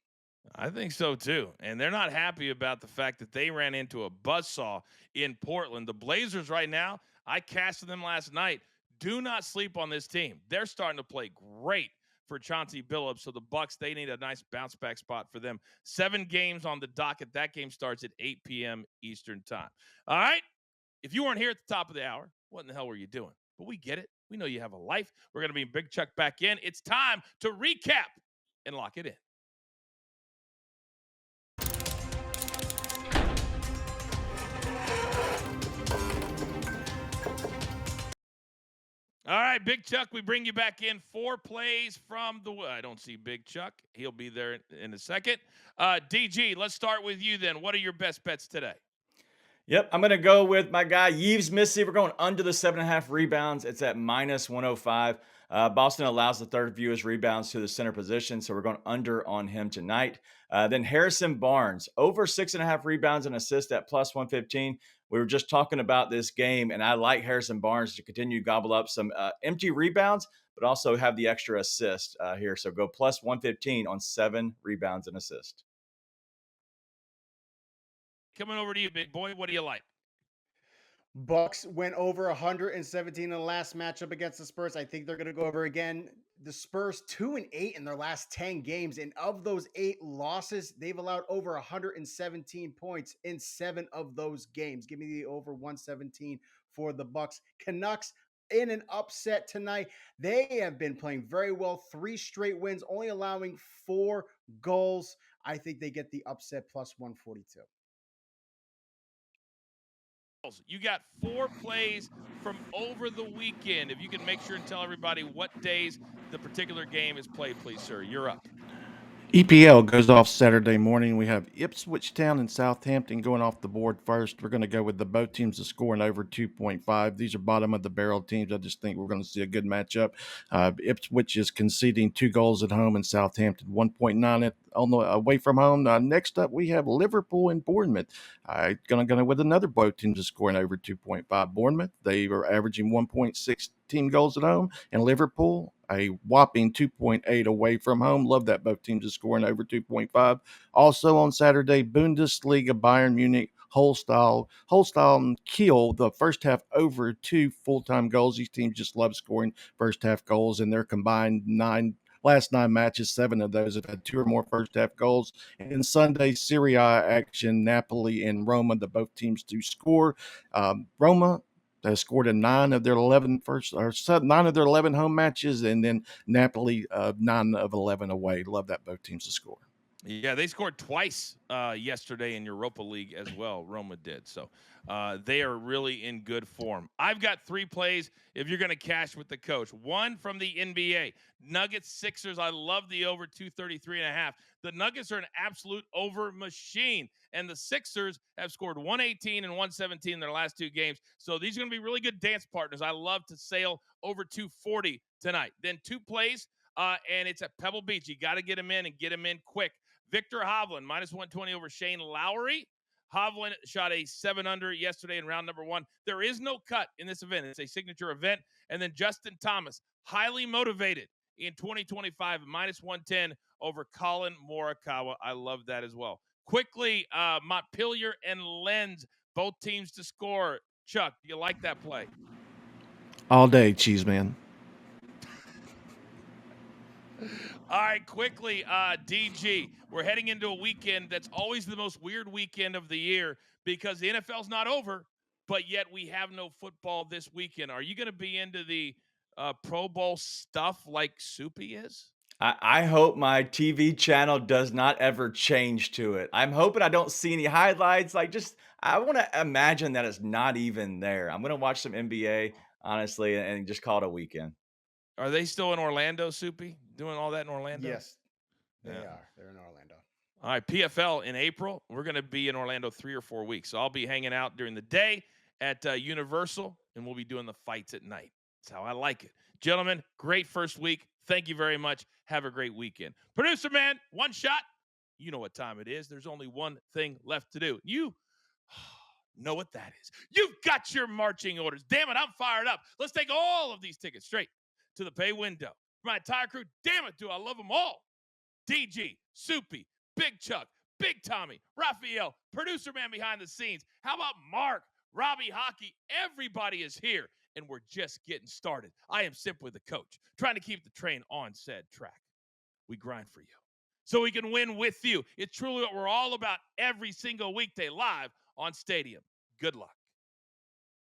I think so too. And they're not happy about the fact that they ran into a buzzsaw in Portland. The Blazers right now, I casted them last night. Do not sleep on this team. They're starting to play great for Chauncey Billups. So the Bucks, they need a nice bounce back spot for them. 7 games on the docket. That game starts at 8 p.m. Eastern time. All right. If you weren't here at the top of the hour, what in the hell were you doing? But we get it. We know you have a life. We're going to be Big Chuck back in. It's time to recap and lock it in. All right, Big Chuck, we bring you back in. 4 plays from the... I don't see Big Chuck. He'll be there in a second. DG, let's start with you then. What are your best bets today? Yep, I'm going to go with my guy, Yves Missy. We're going under the 7.5 rebounds. It's at minus 105. Boston allows the third fewest rebounds to the center position, so we're going under on him tonight. Then Harrison Barnes, over 6.5 rebounds and assists at plus 115. We were just talking about this game, and I like Harrison Barnes to continue to gobble up some empty rebounds, but also have the extra assist here. So go plus 115 on 7 rebounds and assists. Coming over to you, big boy. What do you like? Bucks went over 117 in the last matchup against the Spurs. I think they're going to go over again. The Spurs 2-8 in their last 10 games, and of those 8 losses, they've allowed over 117 points in 7 of those games. Give me the over 117 for the Bucks. Canucks in an upset tonight. They have been playing very well. 3 straight wins, only allowing 4 goals. I think they get the upset plus 142. You got 4 plays from over the weekend. If you can make sure and tell everybody what days the particular game is played, please, sir. You're up. EPL goes off Saturday morning. We have Ipswich Town and Southampton going off the board first. We're going to go with the both teams to score in over 2.5. These are bottom of the barrel teams. I just think we're going to see a good matchup. Ipswich is conceding 2 goals at home, and Southampton 1.9 on the away from home. Next up, we have Liverpool and Bournemouth. Going to go with another both teams to score in over 2.5. Bournemouth, they are averaging 1.6 team goals at home, and Liverpool a whopping 2.8 away from home. Love that both teams are scoring over 2.5. Also on Saturday, Bundesliga, Bayern Munich, Holstein Kiel, the first half over 2 full-time goals. These teams just love scoring first half goals, and their combined last 9 matches, 7 of those have had 2 or more first half goals. And Sunday, Serie A action, Napoli and Roma, the both teams to score. Roma has scored in 9 of their 11 home matches, and then Napoli 9 of 11 away. Love that both teams to score. Yeah, they scored twice yesterday in Europa League as well. Roma did. So they are really in good form. I've got 3 plays if you're going to cash with the coach. 1 from the NBA. Nuggets, Sixers. I love the over 233.5. The Nuggets are an absolute over machine, and the Sixers have scored 118 and 117 in their last 2 games. So these are going to be really good dance partners. I love to sail over 240 tonight. Then 2 plays, and it's at Pebble Beach. You got to get them in and get them in quick. Victor Hovland, minus 120 over Shane Lowry. Hovland shot a 7-under yesterday in round number 1. There is no cut in this event. It's a signature event. And then Justin Thomas, highly motivated in 2025, minus 110 over Colin Morikawa. I love that as well. Quickly, Montpelier and Lens, both teams to score. Chuck, do you like that play? All day, Cheeseman. All right, quickly, DG. We're heading into a weekend that's always the most weird weekend of the year because the NFL's not over, but yet we have no football this weekend. Are you going to be into the Pro Bowl stuff like Soupy is? I hope my TV channel does not ever change to it. I'm hoping I don't see any highlights. I want to imagine that it's not even there. I'm going to watch some NBA, honestly, and just call it a weekend. Are they still in Orlando, Soupy? Doing all that in Orlando? Yes, they are. They're in Orlando. All right, PFL in April. We're going to be in Orlando 3 or 4 weeks. So I'll be hanging out during the day at Universal, and we'll be doing the fights at night. That's how I like it. Gentlemen, great first week. Thank you very much. Have a great weekend. Producer man, one shot. You know what time it is. There's only one thing left to do. You know what that is. You've got your marching orders. Damn it, I'm fired up. Let's take all of these tickets straight to the pay window. My entire crew, damn it, do I love them all. DG, Soupy, Big Chuck, Big Tommy, Raphael, producer man behind the scenes. How about Mark, Robbie Hockey? Everybody is here, and we're just getting started. I am simply the coach, trying to keep the train on said track. We grind for you so we can win with you. It's truly what we're all about every single weekday live on Stadium. Good luck.